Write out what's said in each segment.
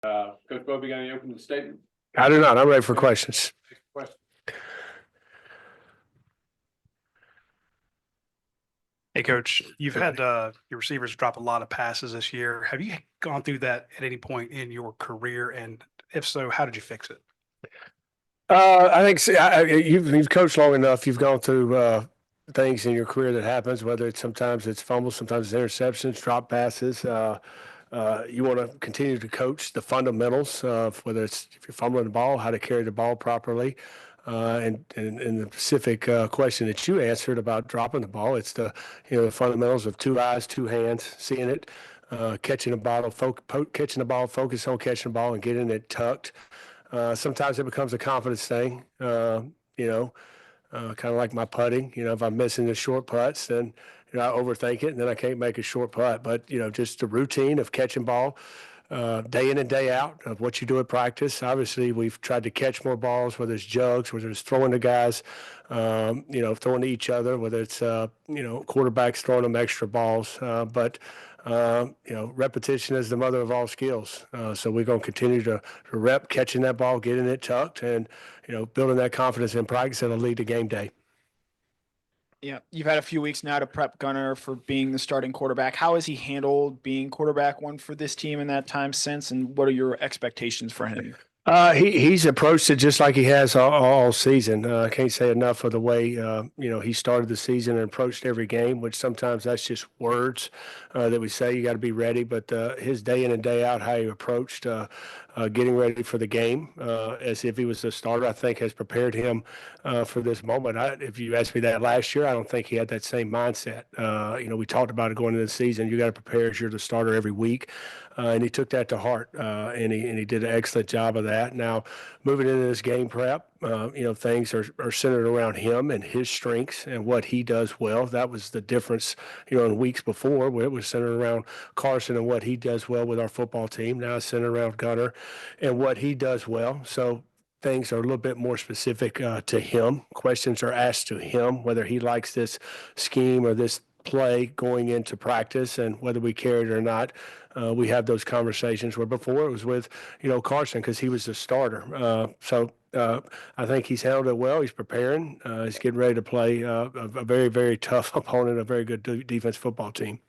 Coach Bobo, you got any opening statement? I do not. I'm ready for questions. Question. Hey, Coach, you've had your receivers drop a lot of passes this year. Have you gone through that at any point in your career? And if so, how did you fix it? I think you've coached long enough. You've gone through things in your career that happens, whether it's sometimes it's fumbles, sometimes it's interceptions, drop passes. You want to continue to coach the fundamentals of whether it's if you're fumbling the ball, how to carry the ball properly. And the specific question that you answered about dropping the ball, it's the fundamentals of two eyes, two hands, seeing it, catching the ball, catching the ball, focus on catching the ball and getting it tucked. Sometimes it becomes a confidence thing, kind of like my putting. If I'm missing the short putts, then I overthink it and then I can't make a short putt. But just the routine of catching ball day in and day out of what you do at practice. Obviously, we've tried to catch more balls, whether it's jugs, whether it's throwing to guys, throwing to each other, whether it's quarterbacks throwing them extra balls. But repetition is the mother of all skills. So we're going to continue to rep catching that ball, getting it tucked, and building that confidence in practice that'll lead to game day. Yeah, you've had a few weeks now to prep Gunner for being the starting quarterback. How has he handled being quarterback one for this team in that time since, and what are your expectations for him? He's approached it just like he has all season. I can't say enough of the way he started the season and approached every game, which sometimes that's just words that we say you got to be ready. But his day in and day out, how he approached getting ready for the game as if he was the starter, I think has prepared him for this moment. If you asked me that last year, I don't think he had that same mindset. We talked about it going into the season. You got to prepare as you're the starter every week. And he took that to heart, and he did an excellent job of that. Now, moving into this game prep, things are centered around him and his strengths and what he does well. That was the difference, in weeks before where it was centered around Carson and what he does well with our football team. Now it's centered around Gunner and what he does well. So things are a little bit more specific to him. Questions are asked to him, whether he likes this scheme or this play going into practice and whether we carry it or not. We have those conversations where before it was with, Carson because he was the starter. So I think he's handled it well. He's preparing. He's getting ready to play a very, very tough opponent, a very good defense football team.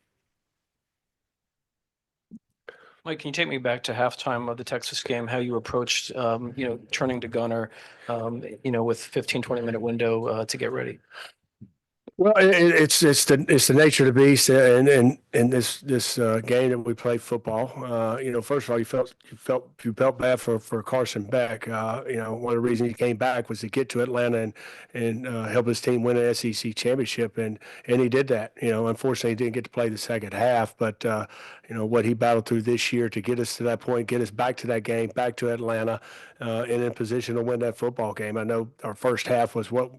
Mike, can you take me back to halftime of the Texas game, how you approached, turning to Gunner, with 15, 20-minute window to get ready? Well, it's the nature of the beast, and in this game that we play football. First of all, you felt bad for Carson Beck. One of the reasons he came back was to get to Atlanta and help his team win an SEC championship, and he did that. Unfortunately, he didn't get to play the second half, but what he battled through this year to get us to that point, get us back to that game, back to Atlanta, and in position to win that football game. I know our first half was what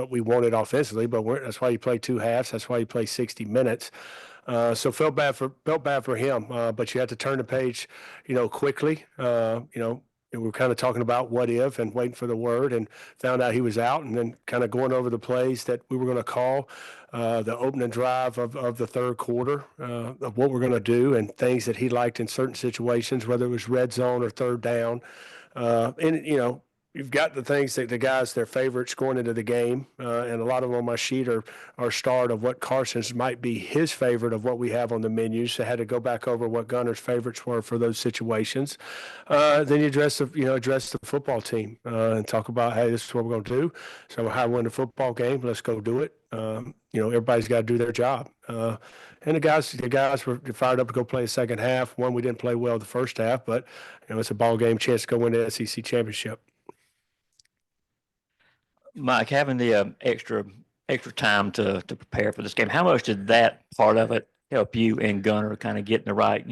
we wanted offensively, but that's why you play two halves. That's why you play 60 minutes. So felt bad for him, but you had to turn the page, quickly. We were kind of talking about what if and waiting for the word, and found out he was out, and then kind of going over the plays that we were going to call the opening drive of the third quarter of what we're going to do and things that he liked in certain situations, whether it was red zone or third down. You've got the things that the guys, their favorites going into the game, and a lot of them on my sheet are starred of what Carson's might be his favorite of what we have on the menu. So I had to go back over what Gunner's favorites were for those situations. Then you address the football team and talk about, hey, this is what we're going to do. So how to win the football game? Let's go do it. Everybody's got to do their job. And the guys were fired up to go play the second half. One, we didn't play well the first half, but it's a ball game, chance to go win the SEC championship. Mike, having the extra time to prepare for this game, how much did that part of it help you and Gunner kind of get in the right,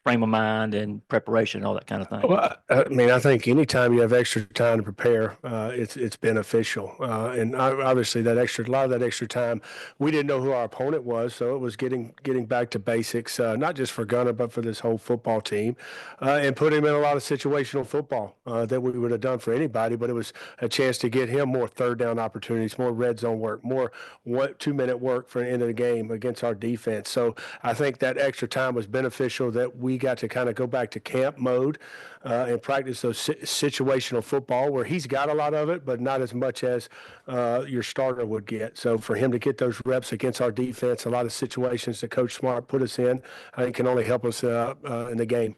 frame of mind and preparation, all that kind of thing? Well, I think anytime you have extra time to prepare, it's beneficial. And obviously a lot of that extra time, we didn't know who our opponent was, so it was getting back to basics, not just for Gunner, but for this whole football team, and put him in a lot of situational football that we would have done for anybody, but it was a chance to get him more third down opportunities, more red zone work, more 2-minute work for the end of the game against our defense. So I think that extra time was beneficial that we he got to kind of go back to camp mode and practice those situational football where he's got a lot of it, but not as much as your starter would get. So for him to get those reps against our defense, a lot of situations that Coach Smart put us in, I think can only help us in the game.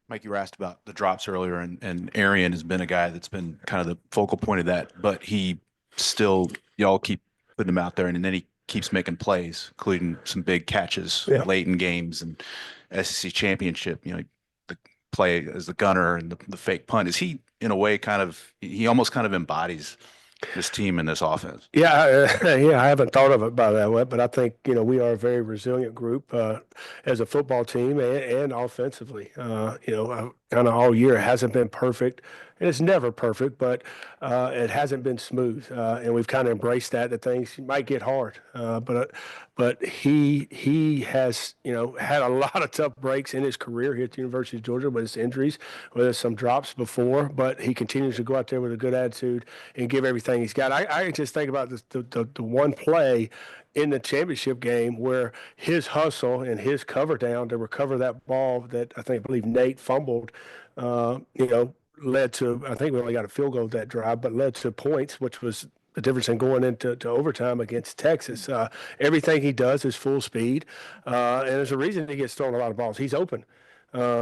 Mike, you were asked about the drops earlier, and Arian has been a guy that's been kind of the focal point of that, but he still, y'all keep putting him out there, and then he keeps making plays, including some big catches late in games and SEC championship, the play as the gunner and the fake punt. Is he, in a way, he almost kind of embodies this team and this offense? Yeah, I haven't thought of it by that way, but I think, we are a very resilient group as a football team and offensively. Kind of all year, it hasn't been perfect. And it's never perfect, but it hasn't been smooth. And we've kind of embraced that things might get hard. But he has, had a lot of tough breaks in his career here at the University of Georgia with his injuries, with some drops before, but he continues to go out there with a good attitude and give everything he's got. I just think about the one play in the championship game where his hustle and his cover down to recover that ball that I believe Nate fumbled, led to, I think we only got a field goal that drive, but led to points, which was the difference in going into overtime against Texas. Everything he does is full speed, and there's a reason he gets thrown a lot of balls. He's open.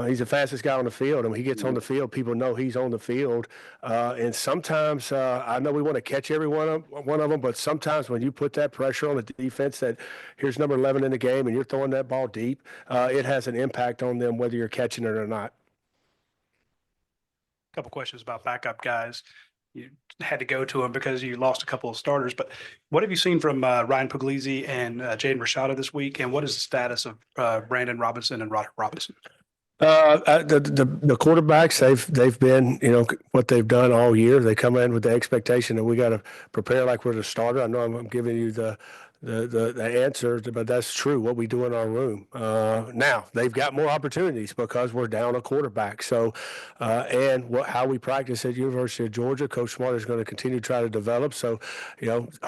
He's the fastest guy on the field, and when he gets on the field, people know he's on the field. And sometimes, I know we want to catch every one of them, but sometimes when you put that pressure on the defense that here's number 11 in the game and you're throwing that ball deep, it has an impact on them whether you're catching it or not. Couple questions about backup guys. You had to go to them because you lost a couple of starters, but what have you seen from Ryan Puglisi and Jaden Rashada this week? And what is the status of Brandon Robinson and Roderick Robinson? The quarterbacks, they've been, what they've done all year. They come in with the expectation that we got to prepare like we're the starter. I know I'm giving you the answer, but that's true, what we do in our room. Now, they've got more opportunities because we're down a quarterback. So, and how we practice at University of Georgia, Coach Smart is going to continue to try to develop. So,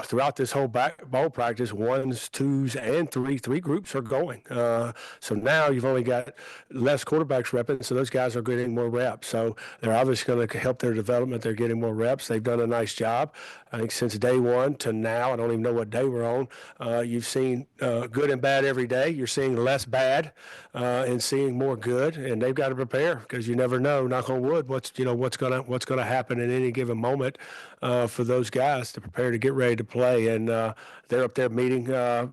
throughout this whole ball practice, 1s, 2s, and 3 groups are going. So now you've only got less quarterbacks repping, so those guys are getting more reps. So they're obviously going to help their development. They're getting more reps. They've done a nice job. I think since day one to now, I don't even know what day we're on, you've seen good and bad every day. You're seeing less bad and seeing more good, and they've got to prepare because you never know, knock on wood, what's gonna happen in any given moment for those guys to prepare to get ready to play. And they're up there meeting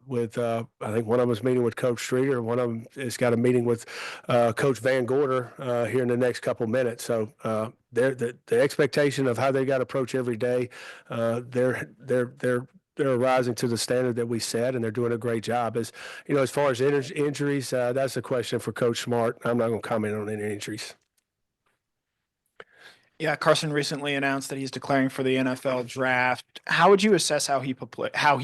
with I think one of them is meeting with Coach Streeter, one of them has got a meeting with Coach Van Gorder here in the next couple minutes. So the expectation of how they got to approach every day, they're rising to the standard that we set, and they're doing a great job. As far as injuries, that's a question for Coach Smart. I'm not going to comment on any injuries. Yeah, Carson recently announced that he's declaring for the NFL draft. How would you assess how he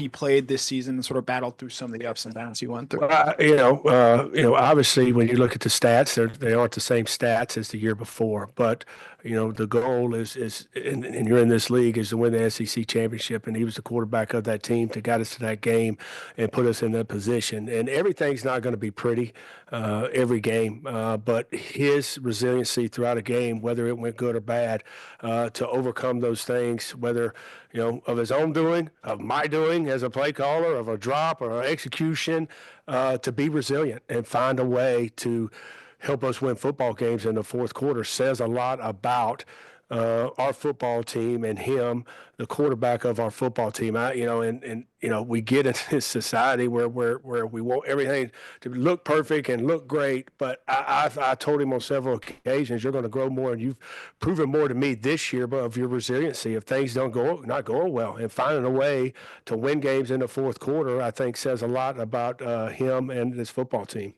played this season and sort of battled through some of the ups and downs he went through? Obviously, when you look at the stats, they aren't the same stats as the year before. But the goal is and you're in this league, is to win the SEC championship. And he was the quarterback of that team that got us to that game and put us in that position. And everything's not going to be pretty every game, but his resiliency throughout a game, whether it went good or bad, to overcome those things, whether of his own doing, of my doing as a play caller, of a drop or an execution, to be resilient and find a way to help us win football games in the fourth quarter, says a lot about our football team and him, the quarterback of our football team. We get into this society where we want everything to look perfect and look great. But I told him on several occasions, you're going to grow more, and you've proven more to me this year of your resiliency. If things not going well, and finding a way to win games in the fourth quarter, I think says a lot about him and this football team.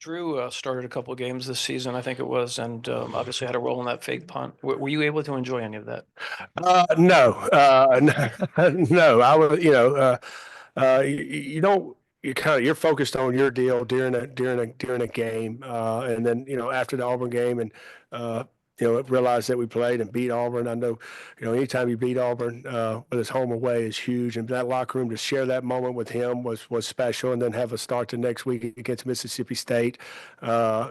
Drew started a couple of games this season, I think it was, and obviously had a role in that fake punt. Were you able to enjoy any of that? No. I was, you're focused on your deal during a game, and then after the Auburn game, and realized that we played and beat Auburn. I know, anytime you beat Auburn, whether it's home or away, is huge. And that locker room, to share that moment with him was special. And then have a start the next week against Mississippi State. I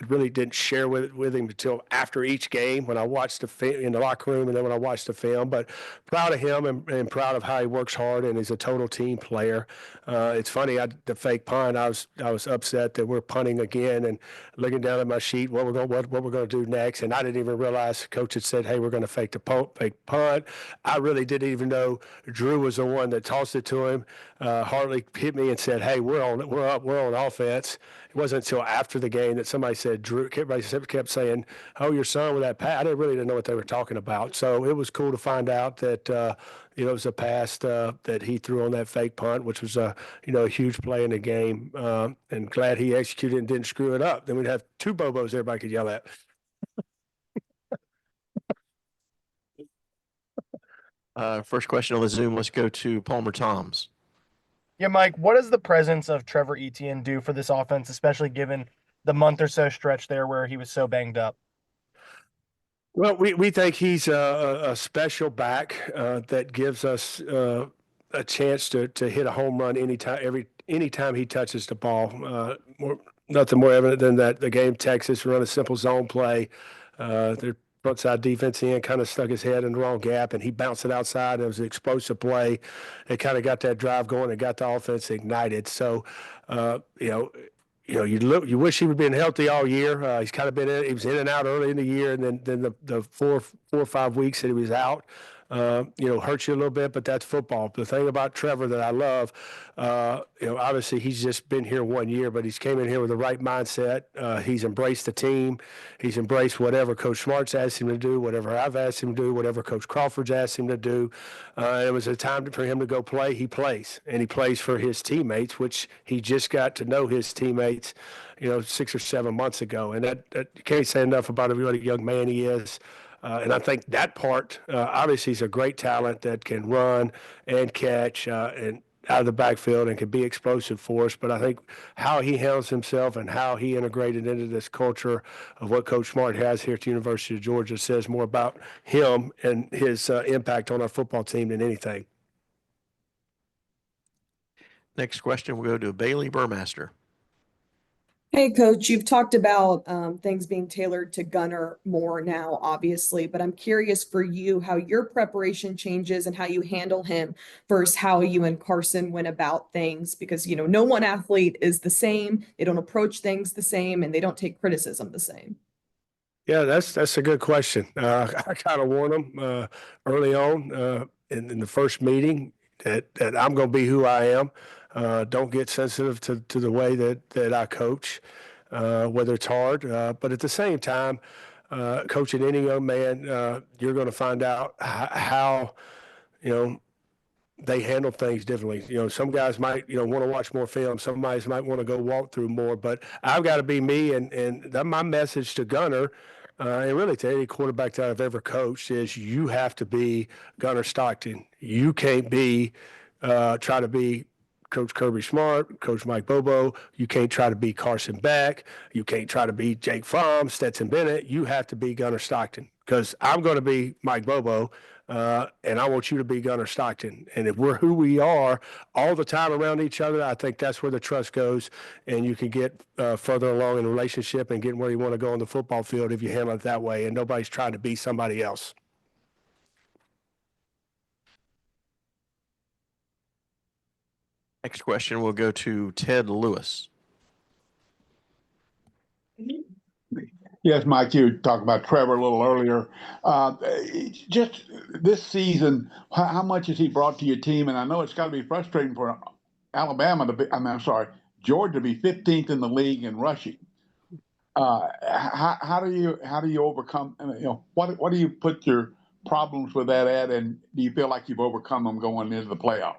really didn't share with him until after each game when I watched in the locker room and then when I watched the film. But proud of him and proud of how he works hard and he's a total team player. It's funny, the fake punt, I was upset that we're punting again and looking down at my sheet what we're going to do next, and I didn't even realize Coach had said, "Hey, we're going to fake punt." I really didn't even know Drew was the one that tossed it to him. Hartley hit me and said, "Hey, we're on offense." It wasn't until after the game that somebody said, Drew. Everybody kept saying, "Oh, your son with that pass." I didn't know what they were talking about. So it was cool to find out that it was a pass that he threw on that fake punt, which was a huge play in the game. And glad he executed and didn't screw it up. Then we'd have two Bobos everybody could yell at. First question on the Zoom. Let's go to Palmer Toms. Yeah, Mike, what does the presence of Trevor Etienne do for this offense, especially given the month or so stretch there where he was so banged up? Well, we think he's a special back that gives us a chance to hit a home run anytime he touches the ball. Nothing more evident than that the game Texas run a simple zone play. Their frontside defense end kind of stuck his head in the wrong gap, and he bounced it outside. It was an explosive play. It kind of got that drive going and got the offense ignited. So, you wish he would have been healthy all year. He's kind of he was in and out early in the year, and then the 4 or 5 weeks that he was out, hurts you a little bit, but that's football. The thing about Trevor that I love, obviously he's just been here 1 year, but he's came in here with the right mindset. He's embraced the team. He's embraced whatever Coach Smart's asked him to do, whatever I've asked him to do, whatever Coach Crawford's asked him to do. It was a time for him to go play. He plays, and he plays for his teammates, which he just got to know his teammates, 6 or 7 months ago. And that you can't say enough about what a young man he is. And I think that part, obviously, he's a great talent that can run and catch and out of the backfield and can be explosive for us. But I think how he handles himself and how he integrated into this culture of what Coach Smart has here at the University of Georgia says more about him and his impact on our football team than anything. Next question, we'll go to Bailey Burmaster. Hey, Coach, you've talked about things being tailored to Gunner more now, obviously, but I'm curious for you how your preparation changes and how you handle him versus how you and Carson went about things, because, no one athlete is the same. They don't approach things the same, and they don't take criticism the same. Yeah, that's a good question. I kind of warned him early on in the first meeting that I'm going to be who I am. Don't get sensitive to the way that I coach, whether it's hard. But at the same time, coaching any young man, you're going to find out how, they handle things differently. Some guys might, want to watch more film. Some guys might want to go walk through more. But I've got to be me. And my message to Gunner, and really to any quarterback that I've ever coached, is you have to be Gunner Stockton. You can't try to be Coach Kirby Smart, Coach Mike Bobo. You can't try to be Carson Beck. You can't try to be Jake Fromm, Stetson Bennett. You have to be Gunner Stockton, because I'm going to be Mike Bobo, and I want you to be Gunner Stockton. And if we're who we are all the time around each other, I think that's where the trust goes, and you can get further along in a relationship and get where you want to go on the football field if you handle it that way, and nobody's trying to be somebody else. Next question, we'll go to Ted Lewis. Yes, Mike, you talked about Trevor a little earlier. Just this season, how much has he brought to your team? And I know it's got to be frustrating for Georgia to be 15th in the league in rushing. How do you overcome? What do you put your problems with that at? And do you feel like you've overcome them going into the playoffs?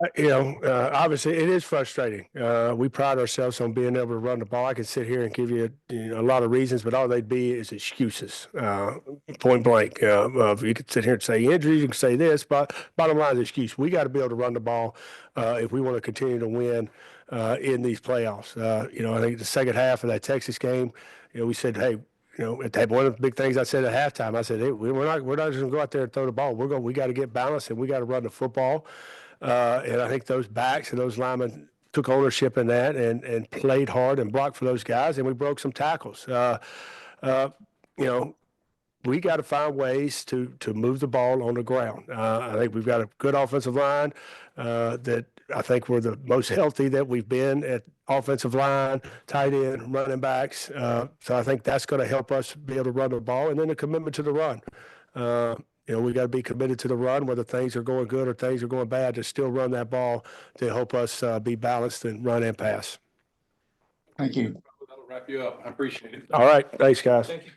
Obviously it is frustrating. We pride ourselves on being able to run the ball. I could sit here and give you, a lot of reasons, but all they'd be is excuses, point blank. You could sit here and say injuries, you can say this, but bottom line is excuse. We got to be able to run the ball if we want to continue to win in these playoffs. I think the second half of that Texas game, we said, hey, one of the big things I said at halftime, I said, hey, we're not just gonna go out there and throw the ball. We got to get balanced and we got to run the football. And I think those backs and those linemen took ownership in that and played hard and blocked for those guys, and we broke some tackles. We got to find ways to move the ball on the ground. I think we've got a good offensive line that I think we're the most healthy that we've been at offensive line, tight end, running backs. So I think that's going to help us be able to run the ball, and then a commitment to the run. We got to be committed to the run, whether things are going good or things are going bad, to still run that ball to help us be balanced and run and pass. Thank you. That'll wrap you up. I appreciate it. All right. Thanks, guys. Thank you.